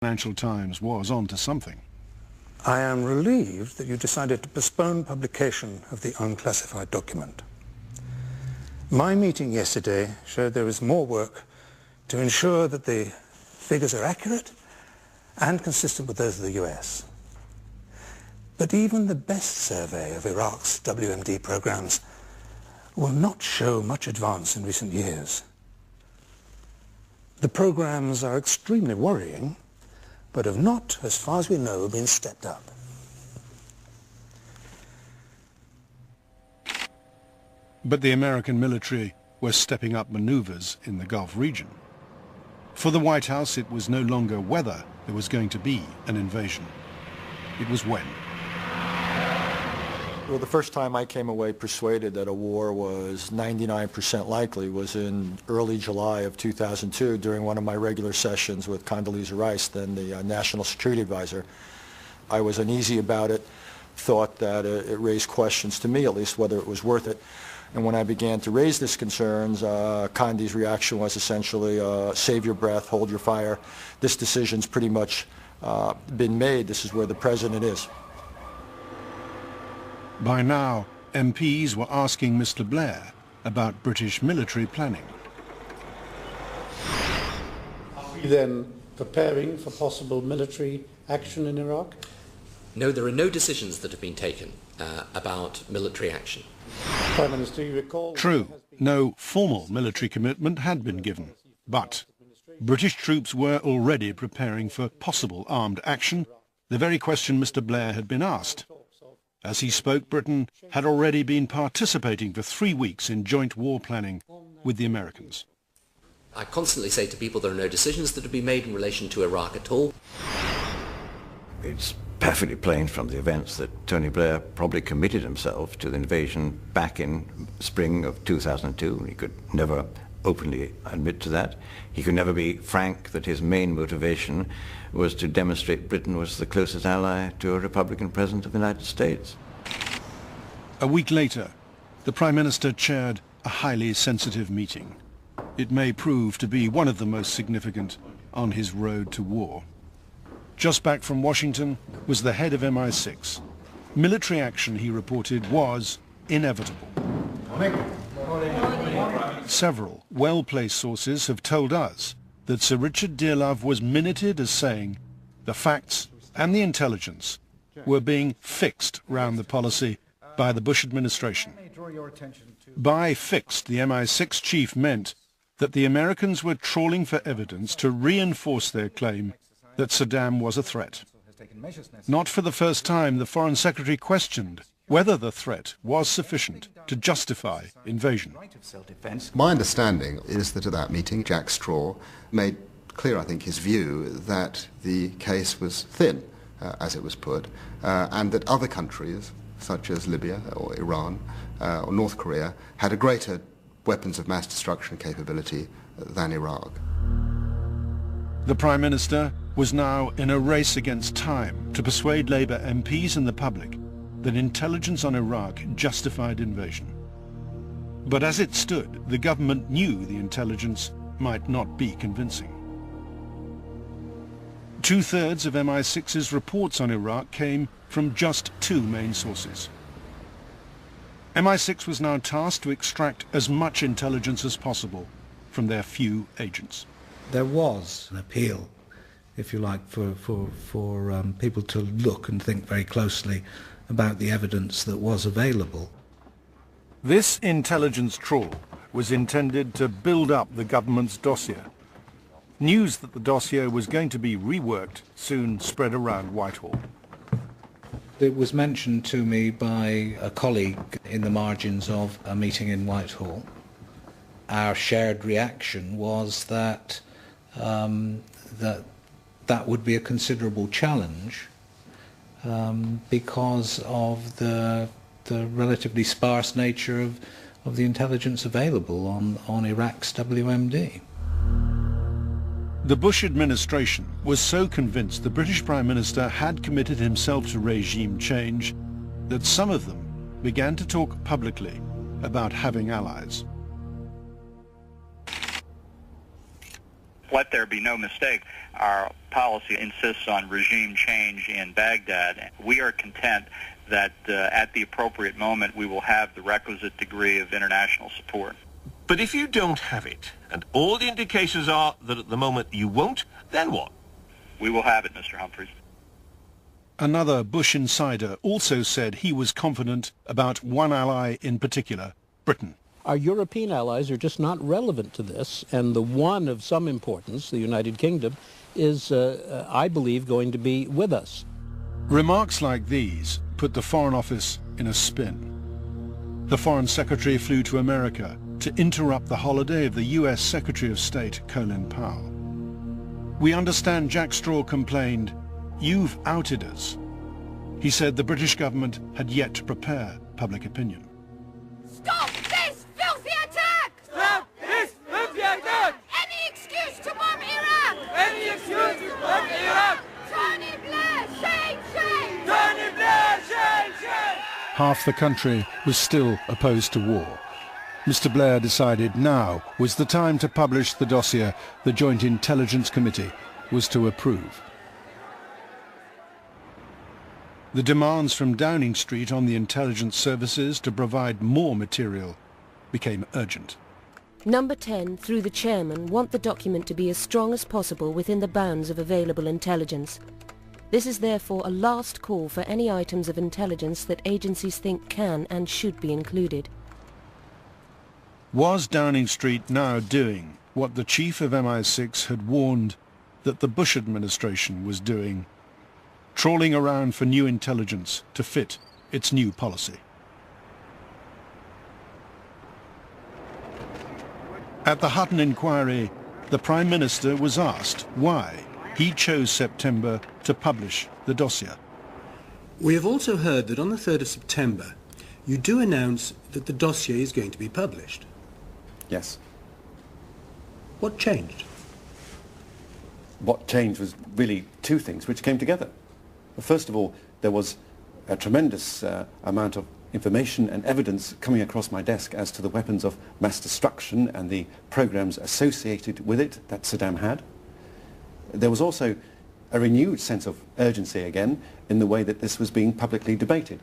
Financial Times was on to something. I am relieved that you decided to postpone publication of the unclassified document. My meeting yesterday showed there is more work to ensure that the figures are accurate and consistent with those of the US. But even the best survey of Iraq's WMD programs will not show much advance in recent years. The programs are extremely worrying, but have not, as far as we know, been stepped up. But the American military were stepping up maneuvers in the Gulf region. For the White House, it was no longer whether there was going to be an invasion. It was when. Well, the first time I came away persuaded that a war was 99% likely was in early July of 2002 during one of my regular sessions with Condoleezza Rice, then the National Security Advisor. I was uneasy about it, thought that it raised questions to me, at least, whether it was worth it. And when I began to raise these concerns, Condi's reaction was essentially, save your breath, hold your fire. This decision's pretty much been made. This is where the president is. By now, MPs were asking Mr. Blair about British military planning. Are we then preparing for possible military action in Iraq? No, there are no decisions that have been taken about military action. Prime Minister, you recall... True, no formal military commitment had been given, but British troops were already preparing for possible armed action, the very question Mr. Blair had been asked. As he spoke, Britain had already been participating for 3 weeks in joint war planning with the Americans. I constantly say to people there are no decisions that have been made in relation to Iraq at all. It's perfectly plain from the events that Tony Blair probably committed himself to the invasion back in spring of 2002. He could never openly admit to that. He could never be frank that his main motivation was to demonstrate Britain was the closest ally to a Republican president of the United States. A week later, the Prime Minister chaired a highly sensitive meeting. It may prove to be one of the most significant on his road to war. Just back from Washington was the head of MI6. Military action, he reported, was inevitable. Several well-placed sources have told us that Sir Richard Dearlove was minuted as saying the facts and the intelligence were being fixed round the policy by the Bush administration. By fixed, the MI6 chief meant that the Americans were trawling for evidence to reinforce their claim that Saddam was a threat. Not for the first time, the Foreign Secretary questioned whether the threat was sufficient to justify invasion. My understanding is that at that meeting, Jack Straw made clear, I think, his view that the case was thin, as it was put, and that other countries, such as Libya or Iran or North Korea, had a greater weapons of mass destruction capability than Iraq. The Prime Minister was now in a race against time to persuade Labour MPs and the public that intelligence on Iraq justified invasion. But as it stood, the government knew the intelligence might not be convincing. 2/3 of MI6's reports on Iraq came from just 2 main sources. MI6 was now tasked to extract as much intelligence as possible from their few agents. There was an appeal, if you like, for people to look and think very closely about the evidence that was available. This intelligence trawl was intended to build up the government's dossier. News that the dossier was going to be reworked soon spread around Whitehall. It was mentioned to me by a colleague in the margins of a meeting in Whitehall. Our shared reaction was that that would be a considerable challenge because of the relatively sparse nature of the intelligence available on Iraq's WMD. The Bush administration was so convinced the British Prime Minister had committed himself to regime change that some of them began to talk publicly about having allies. Let there be no mistake, our policy insists on regime change in Baghdad. We are content that at the appropriate moment we will have the requisite degree of international support. But if you don't have it, and all the indications are that at the moment you won't, then what? We will have it, Mr. Humphreys. Another Bush insider also said he was confident about one ally in particular, Britain. Our European allies are just not relevant to this, and the one of some importance, the United Kingdom, is, I believe, going to be with us. Remarks like these put the Foreign Office in a spin. The Foreign Secretary flew to America to interrupt the holiday of the US Secretary of State, Colin Powell. We understand Jack Straw complained, "You've outed us." He said the British government had yet to prepare public opinion. Stop this filthy attack! Stop this filthy attack! Any excuse to bomb Iraq! Any excuse to bomb Iraq! Tony Blair, shame, shame! Tony Blair, shame, shame! Half the country was still opposed to war. Mr. Blair decided now was the time to publish the dossier the Joint Intelligence Committee was to approve. The demands from Downing Street on the intelligence services to provide more material became urgent. Number 10, through the chairman, want the document to be as strong as possible within the bounds of available intelligence. This is therefore a last call for any items of intelligence that agencies think can and should be included. Was Downing Street now doing what the chief of MI6 had warned that the Bush administration was doing, trawling around for new intelligence to fit its new policy? At the Hutton inquiry, the Prime Minister was asked why he chose September to publish the dossier. We have also heard that on the 3rd of September, you do announce that the dossier is going to be published. Yes. What changed? What changed was really two things which came together. First of all, there was a tremendous amount of information and evidence coming across my desk as to the weapons of mass destruction and the programs associated with it that Saddam had. There was also a renewed sense of urgency again in the way that this was being publicly debated.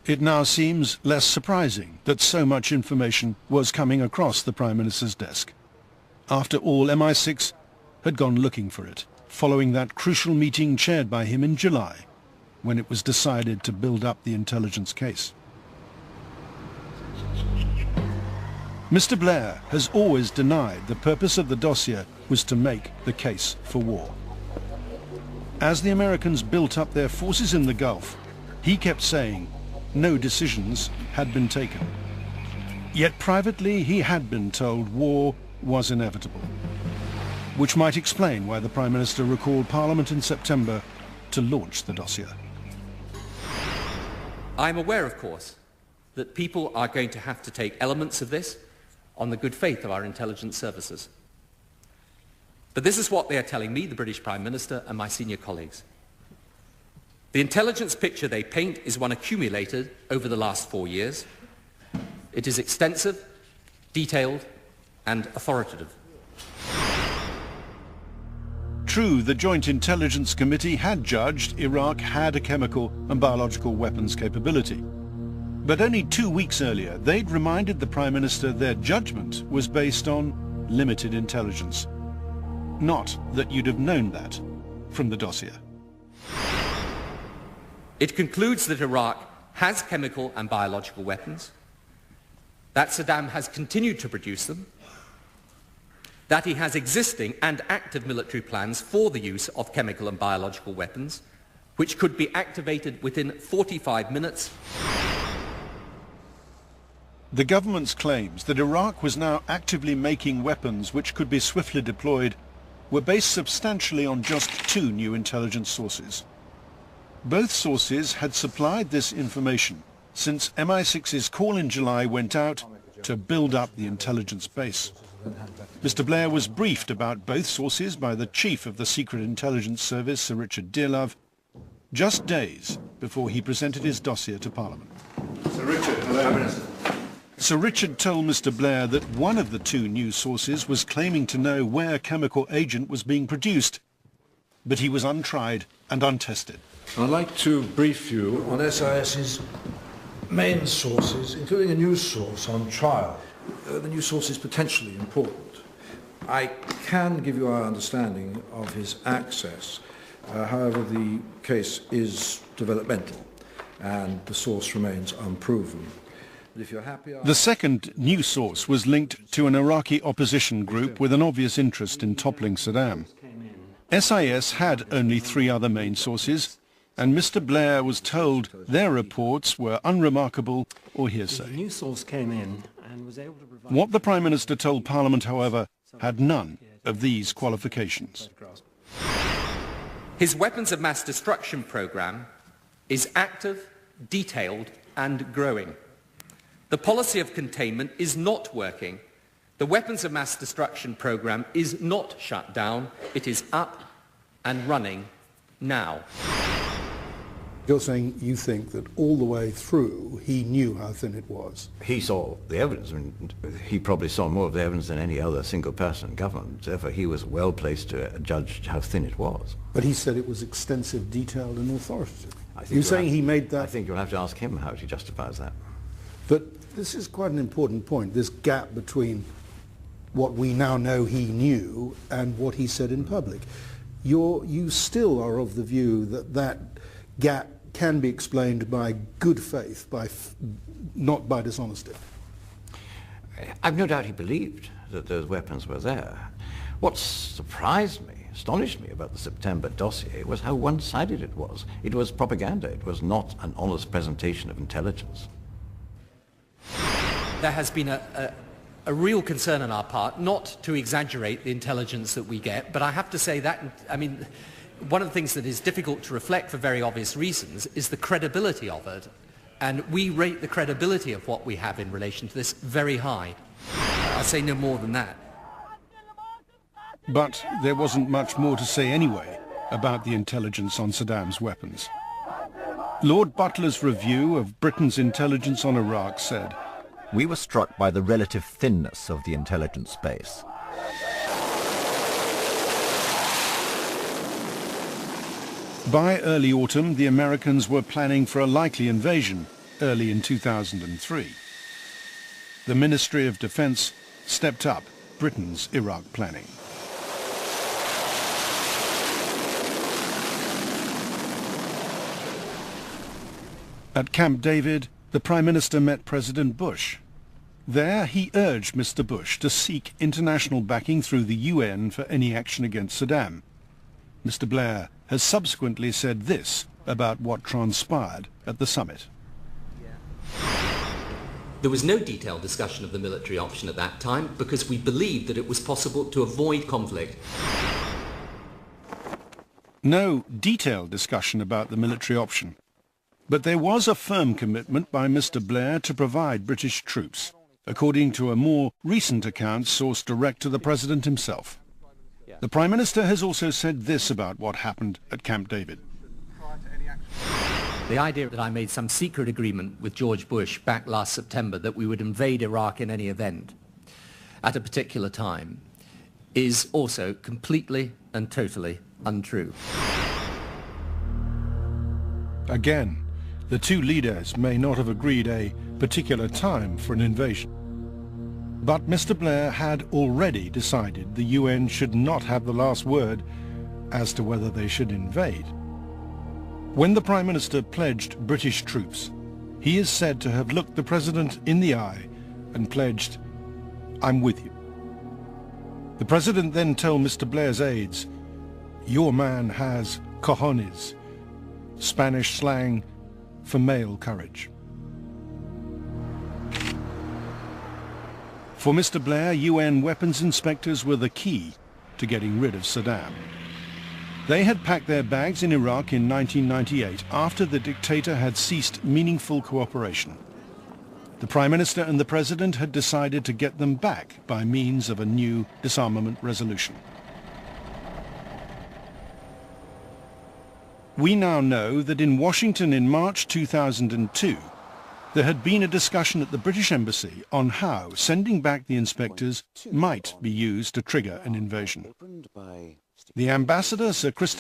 It now seems less surprising that so much information was coming across the Prime Minister's desk. After all, MI6 had gone looking for it, following that crucial meeting chaired by him in July, when it was decided to build up the intelligence case. Mr. Blair has always denied the purpose of the dossier was to make the case for war. As the Americans built up their forces in the Gulf, he kept saying no decisions had been taken. Yet privately he had been told war was inevitable, which might explain why the Prime Minister recalled Parliament in September to launch the dossier. I'm aware, of course, that people are going to have to take elements of this on the good faith of our intelligence services. But this is what they are telling me, the British Prime Minister, and my senior colleagues. The intelligence picture they paint is one accumulated over the last 4 years. It is extensive, detailed, and authoritative. True, the Joint Intelligence Committee had judged Iraq had a chemical and biological weapons capability. But only 2 weeks earlier, they'd reminded the Prime Minister their judgment was based on limited intelligence. Not that you'd have known that from the dossier. It concludes that Iraq has chemical and biological weapons, that Saddam has continued to produce them, that he has existing and active military plans for the use of chemical and biological weapons, which could be activated within 45 minutes. The government's claims that Iraq was now actively making weapons which could be swiftly deployed were based substantially on just 2 new intelligence sources. Both sources had supplied this information since MI6's call in July went out to build up the intelligence base. Mr. Blair was briefed about both sources by the chief of the Secret Intelligence Service, Sir Richard Dearlove, just days before he presented his dossier to Parliament. Sir Richard, hello. Sir Richard told Mr. Blair that one of the 2 news sources was claiming to know where a chemical agent was being produced. but he was untried and untested. I'd like to brief you on SIS's main sources, including a news source on trial. The news source is potentially important. I can give you our understanding of his access. However, the case is developmental and the source remains unproven. But if you're happy, The second news source was linked to an Iraqi opposition group with an obvious interest in toppling Saddam. SIS had only 3 other main sources, and Mr. Blair was told their reports were unremarkable or hearsay. The news source came in and was able to provide... What the Prime Minister told Parliament, however, had none of these qualifications. His weapons of mass destruction program is active, detailed and growing. The policy of containment is not working. The weapons of mass destruction program is not shut down. It is up and running now. You're saying you think that all the way through he knew how thin it was? He saw the evidence. I mean, he probably saw more of the evidence than any other single person in government. Therefore, he was well placed to judge how thin it was. But he said it was extensive, detailed and authoritative. You're saying he made that... I think you'll have to ask him how he justifies that. But this is quite an important point, this gap between what we now know he knew and what he said in public. You still are of the view that that gap can be explained by good faith, not by dishonesty. I've no doubt he believed that those weapons were there. What surprised me, astonished me about the September dossier was how one-sided it was. It was propaganda. It was not an honest presentation of intelligence. There has been a real concern on our part not to exaggerate the intelligence that we get, but I have to say that, I mean, one of the things that is difficult to reflect for very obvious reasons is the credibility of it. And we rate the credibility of what we have in relation to this very high. I'll say no more than that. But there wasn't much more to say anyway about the intelligence on Saddam's weapons. Lord Butler's review of Britain's intelligence on Iraq said, "We were struck by the relative thinness of the intelligence base. By early autumn, the Americans were planning for a likely invasion early in 2003. The Ministry of Defence stepped up Britain's Iraq planning. At Camp David, the Prime Minister met President Bush. There, he urged Mr. Bush to seek international backing through the UN for any action against Saddam. Mr. Blair has subsequently said this about what transpired at the summit. There was no detailed discussion of the military option at that time because we believed that it was possible to avoid conflict. No detailed discussion about the military option, but there was a firm commitment by Mr. Blair to provide British troops, according to a more recent account sourced direct to the President himself. The Prime Minister has also said this about what happened at Camp David. The idea that I made some secret agreement with George Bush back last September that we would invade Iraq in any event at a particular time is also completely and totally untrue. Again, the two leaders may not have agreed a particular time for an invasion. But Mr. Blair had already decided the UN should not have the last word as to whether they should invade. When the Prime Minister pledged British troops, he is said to have looked the President in the eye and pledged, "I'm with you." The President then told Mr. Blair's aides, "Your man has cojones," Spanish slang for male courage. For Mr. Blair, UN weapons inspectors were the key to getting rid of Saddam. They had packed their bags in Iraq in 1998 after the dictator had ceased meaningful cooperation. The Prime Minister and the President had decided to get them back by means of a new disarmament resolution. We now know that in Washington in March 2002, there had been a discussion at the British Embassy on how sending back the inspectors might be used to trigger an invasion. The ambassador, Sir Christopher